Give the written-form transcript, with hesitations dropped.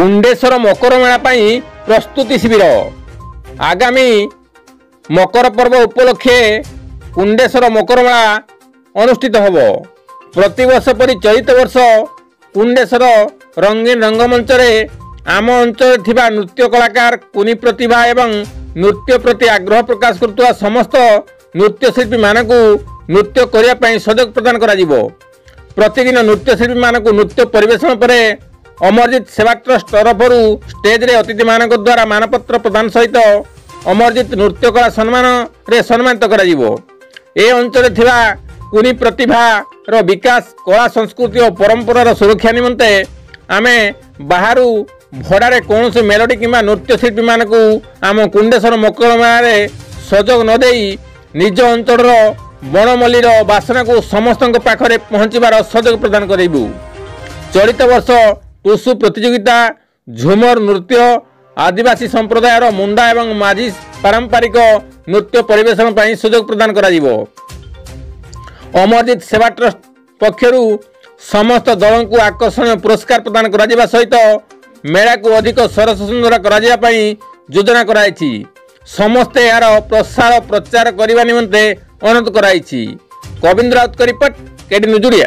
कुंडेश्वर मकर मेला पाई प्रस्तुति शिविर आगामी मकर पर्व उपलक्षे कुंडेश्वर मकर मेला अनुष्ठित होब। प्रतिवर्ष परि चलित वर्ष कुंडेश्वर रंगीन रंगमंच रे आम अंचल थिबा नृत्य कलाकार कुनी प्रतिभा एवं नृत्य प्रति आग्रह प्रकाश करथुवा समस्त नृत्यशिल्पी मानकु नृत्य करिया पई सुयोग प्रदान करा जिवो। प्रतिदिन नृत्यशिल्पी मानकु नृत्य परिवेषण परे अमरजीत सेवा ट्रस्ट तरफरु स्टेज रे अतिथि मानक द्वारा मानपत्र प्रदान सहित अमरजीत नृत्य कला सम्मान रे सम्मानित करा जिवो। ए अंचल थिबा कुनी प्रतिभा रो विकास कला संस्कृति और परंपरार सुरक्षा निमंते आमे बाहरु भड़ारे कौन से मेलोडी किंबा नृत्यशिल्पी मानकु आम कुंडेश्वर मकर मेला सुयोग न देई निज अंचल बनमल्लीर बासना को समस्त पाखरे पहुँचबार सुयोग प्रदान करेबु। चलित वर्ष टुसु प्रतियोगिता झुमर नृत्य आदिवासी संप्रदायर मुंडा एवं माझी पारंपरिक नृत्य परिवेषण पर सुयोग प्रदान करा जिवो। अमरजीत सेवा ट्रस्ट पक्षरु समस्त दल को आकर्षणीय पुरस्कार प्रदान करा जिबा सहित मेला को अधिक सरस सुंदर करा जिबा पई योजना कराइछि। समस्ते यार प्रसार प्रचार करने निमंते अनुरोध कराइछि। Kavindra Raut report KD news.